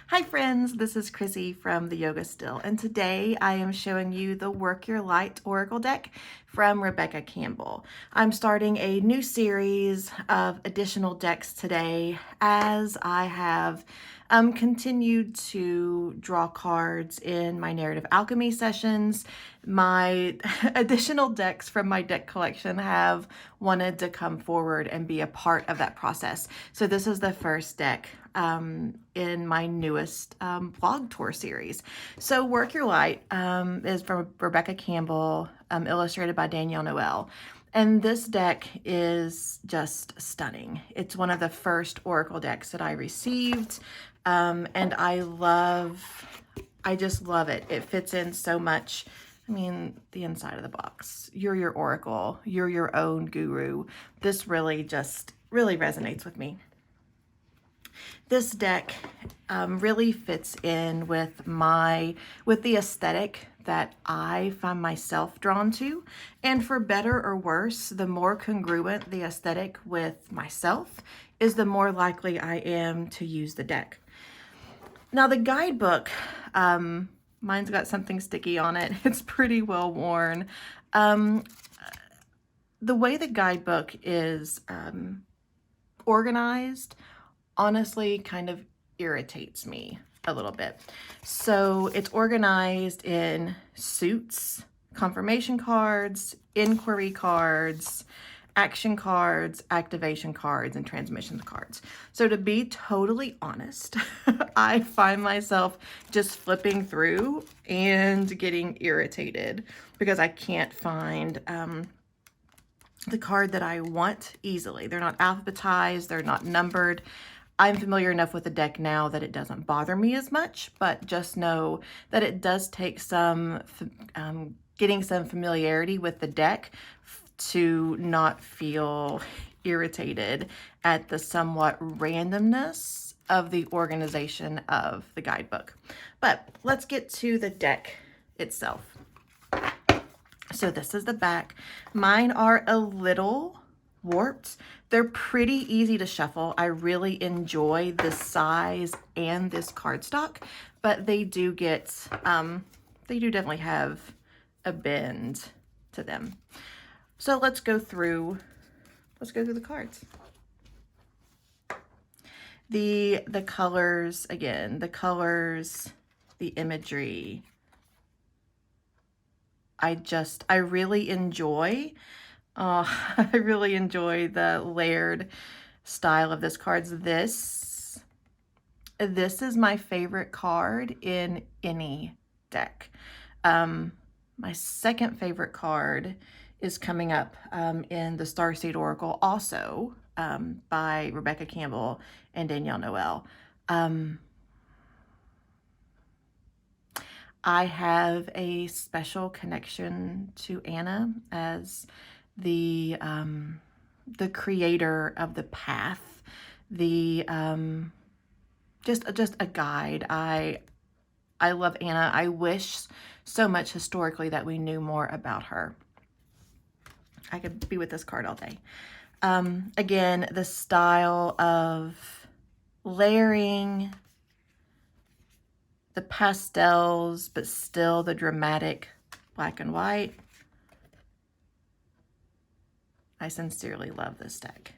Hi friends, this is Chrissy from the Yoga Still, and today I am showing you the Work Your Light Oracle deck from Rebecca Campbell. I'm starting a new series of additional decks today as I have continued to draw cards in my Narrative Alchemy sessions. My additional decks from my deck collection have wanted to come forward and be a part of that process. So this is the first deck in my newest blog tour series. So Work Your Light is from Rebecca Campbell, illustrated by Danielle Noel. And this deck is just stunning. It's one of the first Oracle decks that I received. And I just love it. It fits in so much. I mean, the inside of the box. You're your Oracle. You're your own guru. This really resonates with me. This deck really fits in with the aesthetic that I find myself drawn to. And for better or worse, the more congruent the aesthetic with myself is, the more likely I am to use the deck. Now the guidebook, mine's got something sticky on it. It's pretty well worn. The way the guidebook is organized honestly kind of irritates me a little bit. So it's organized in suits, confirmation cards, inquiry cards, action cards, activation cards, and transmissions cards. So to be totally honest, I find myself just flipping through and getting irritated because I can't find the card that I want easily. They're not alphabetized, they're not numbered. I'm familiar enough with the deck now that it doesn't bother me as much, but just know that it does take some getting some familiarity with the deck to not feel irritated at the somewhat randomness of the organization of the guidebook. But let's get to the deck itself. So this is the back. Mine are a little warped. They're pretty easy to shuffle. I really enjoy this size and this cardstock, but they do definitely have a bend to them. So let's go through the cards. The colors, again, the imagery. I really enjoy I really enjoy the layered style of this cards. This is my favorite card in any deck. My second favorite card is coming up in the Starseed Oracle, also by Rebecca Campbell and Danielle Noel. I have a special connection to Anna as the creator of the path, just a guide. I love Anna. I wish so much historically that we knew more about her. I could be with this card all day. Again, the style of layering, the pastels, but still the dramatic black and white. I sincerely love this deck.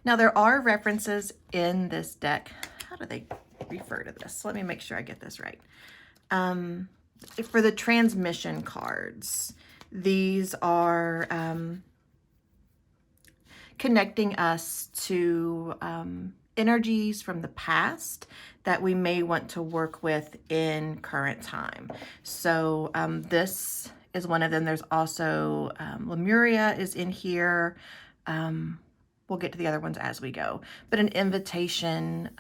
Now there are references in this deck. How do they refer to this? Let me make sure I get this right. For the transmission cards, these are connecting us to energies from the past that we may want to work with in current time. So this is one of them. There's also Lemuria is in here. We'll get to the other ones as we go. But an invitation,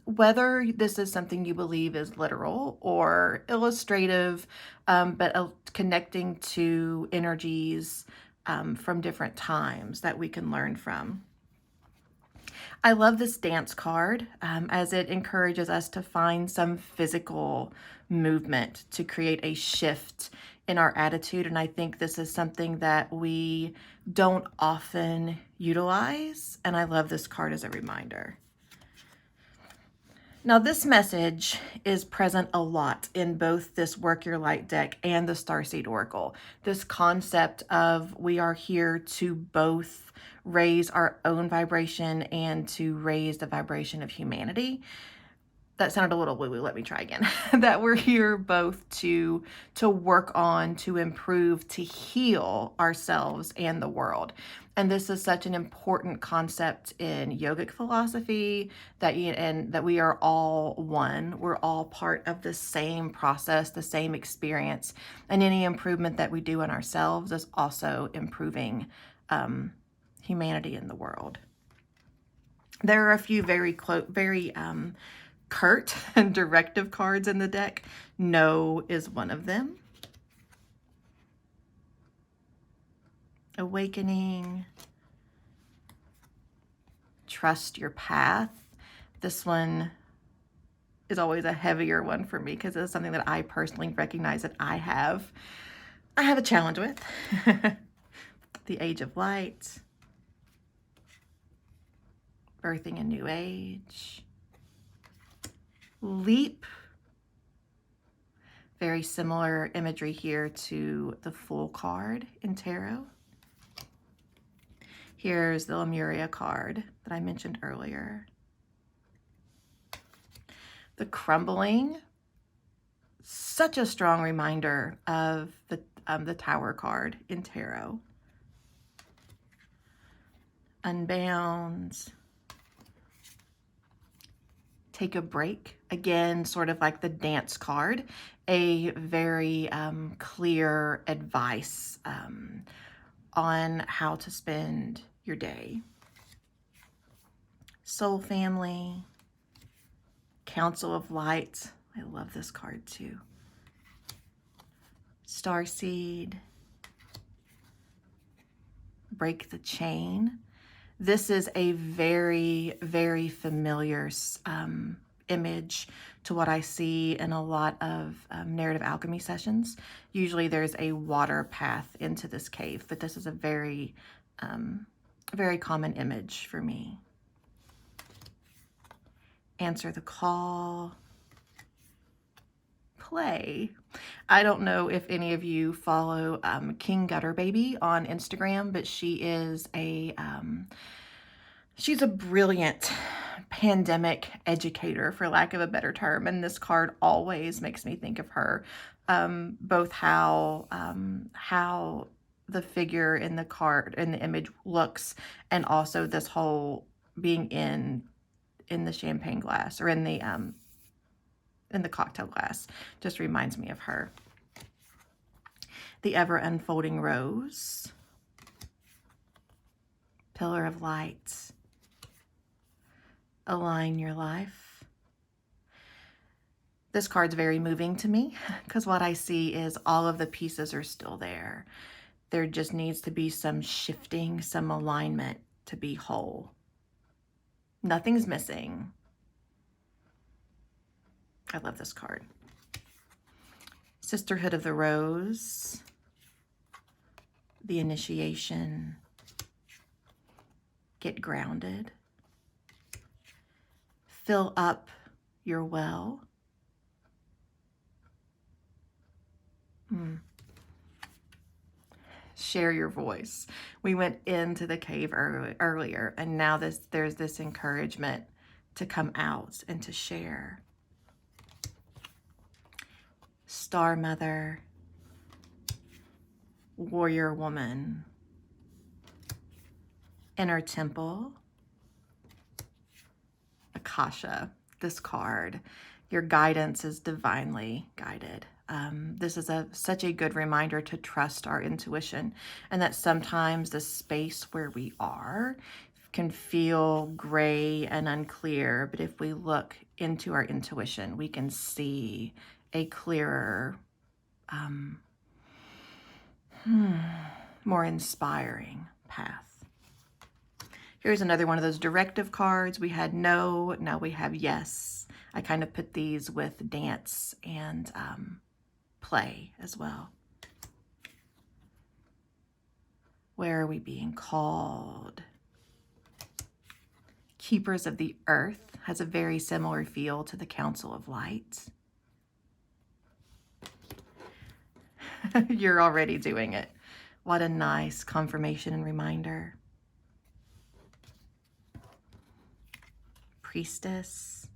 whether this is something you believe is literal or illustrative, but connecting to energies from different times that we can learn from. I love this dance card as it encourages us to find some physical movement to create a shift in our attitude, and I think this is something that we don't often utilize, and I love this card as a reminder. Now, this message is present a lot in both this Work Your Light deck and the Starseed Oracle. This concept of we are here to both raise our own vibration and to raise the vibration of humanity. That sounded a little woo-woo. Let me try again. That we're here both to work on, to improve, to heal ourselves and the world. And this is such an important concept in yogic philosophy that we are all one. We're all part of the same process, the same experience. And any improvement that we do in ourselves is also improving humanity in the world. There are a few very curt and directive cards in the deck. No is one of them. Awakening. Trust your path. This one is always a heavier one for me because it's something that I personally recognize that I have a challenge with. The Age of Light. Birthing a new age. Leap. Very similar imagery here to the Fool card in tarot. Here's the Lemuria card that I mentioned earlier. The Crumbling. Such a strong reminder of the Tower card in tarot. Unbound. Take a break. Again, sort of like the Dance card, a very clear advice on how to spend your day. Soul Family. Council of Light. I love this card too. Starseed. Break the Chain. This is a very, very familiar image to what I see in a lot of narrative alchemy sessions. Usually there's a water path into this cave, but this is a very, very common image for me. Answer the Call. Play. I don't know if any of you follow King Gutter Baby on Instagram, but she is she's a brilliant pandemic educator, for lack of a better term, and this card always makes me think of her. Both how the figure in the card, in the image, looks, and also this whole being in the champagne glass, or in the cocktail glass, just reminds me of her. The Ever Unfolding Rose. Pillar of Light. Align Your Life. This card's very moving to me because what I see is all of the pieces are still there. There just needs to be some shifting, some alignment to be whole. Nothing's missing. I love this card. Sisterhood of the Rose. The Initiation. Get Grounded. Fill Up Your Well. Share Your Voice. We went into the cave earlier, and now there's this encouragement to come out and to share. Star Mother. Warrior Woman. Inner Temple. Akasha. This card, your guidance is divinely guided. This is such a good reminder to trust our intuition, and that sometimes the space where we are can feel gray and unclear, but if we look into our intuition, we can see a clearer, more inspiring path. Here's another one of those directive cards. We had no, now we have yes. I kind of put these with dance and play as well. Where are we being called? Keepers of the Earth has a very similar feel to the Council of Light. You're already doing it. What a nice confirmation and reminder. Priestess.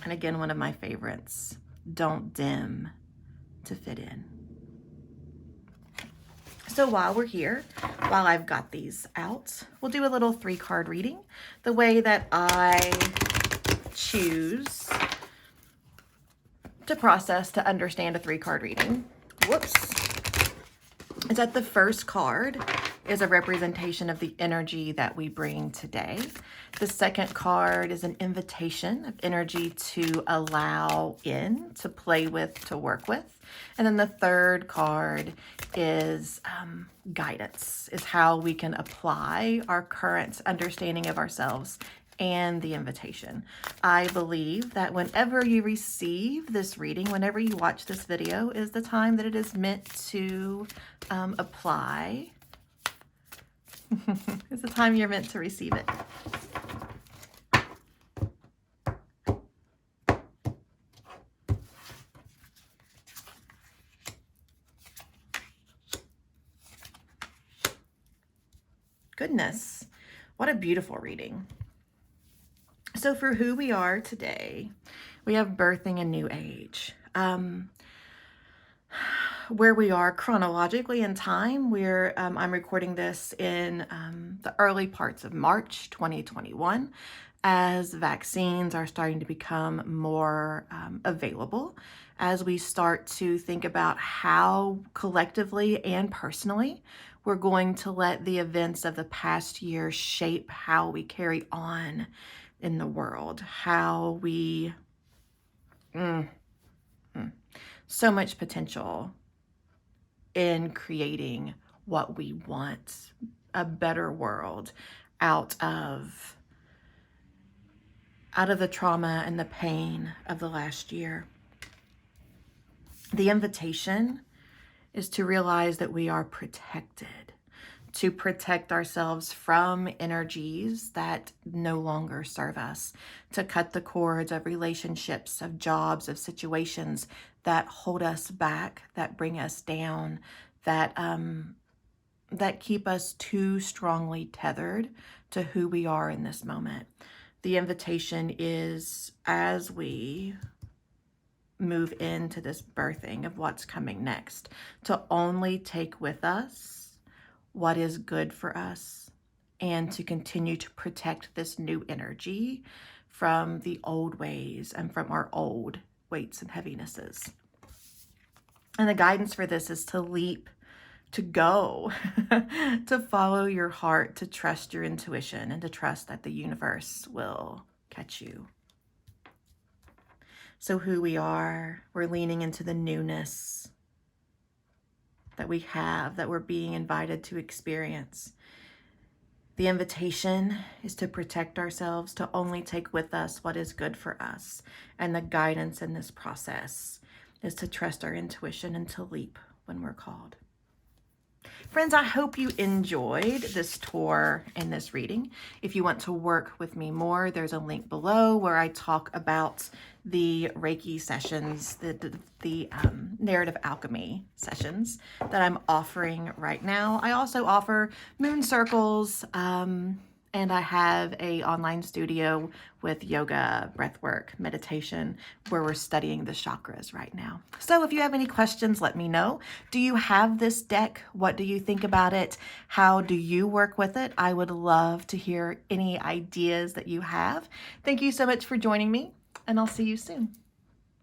And again, one of my favorites. Don't dim to fit in. So while we're here, while I've got these out, we'll do a little 3-card reading. The way that I choose to process, to understand a 3-card reading, is that the first card is a representation of the energy that we bring today. The second card is an invitation of energy to allow in, to play with, to work with. And then the third card is guidance, is how we can apply our current understanding of ourselves and the invitation. I believe that whenever you receive this reading, whenever you watch this video, is the time that it is meant to apply. It's the time you're meant to receive it. Goodness, what a beautiful reading. So for who we are today, we have birthing a new age. Where we are chronologically in time, I'm recording this in the early parts of March 2021, as vaccines are starting to become more available, as we start to think about how collectively and personally we're going to let the events of the past year shape how we carry on in the world, how we, so much potential in creating what we want, a better world out of the trauma and the pain of the last year. The invitation is to realize that we are protected, to protect ourselves from energies that no longer serve us, to cut the cords of relationships, of jobs, of situations that hold us back, that bring us down, that keep us too strongly tethered to who we are in this moment. The invitation is, as we move into this birthing of what's coming next, to only take with us what is good for us, and to continue to protect this new energy from the old ways and from our old weights and heavinesses. And the guidance for this is to leap, to go, to follow your heart, to trust your intuition, and to trust that the universe will catch you. So who we are, we're leaning into the newness that we have, that we're being invited to experience. The invitation is to protect ourselves, to only take with us what is good for us. And the guidance in this process is to trust our intuition and to leap when we're called. Friends, I hope you enjoyed this tour and this reading. If you want to work with me more, there's a link below where I talk about the Reiki sessions, the narrative alchemy sessions that I'm offering right now. I also offer moon circles, and I have a online studio with yoga, breathwork, meditation, where we're studying the chakras right now. So if you have any questions, let me know. Do you have this deck? What do you think about it? How do you work with it? I would love to hear any ideas that you have. Thank you so much for joining me, and I'll see you soon.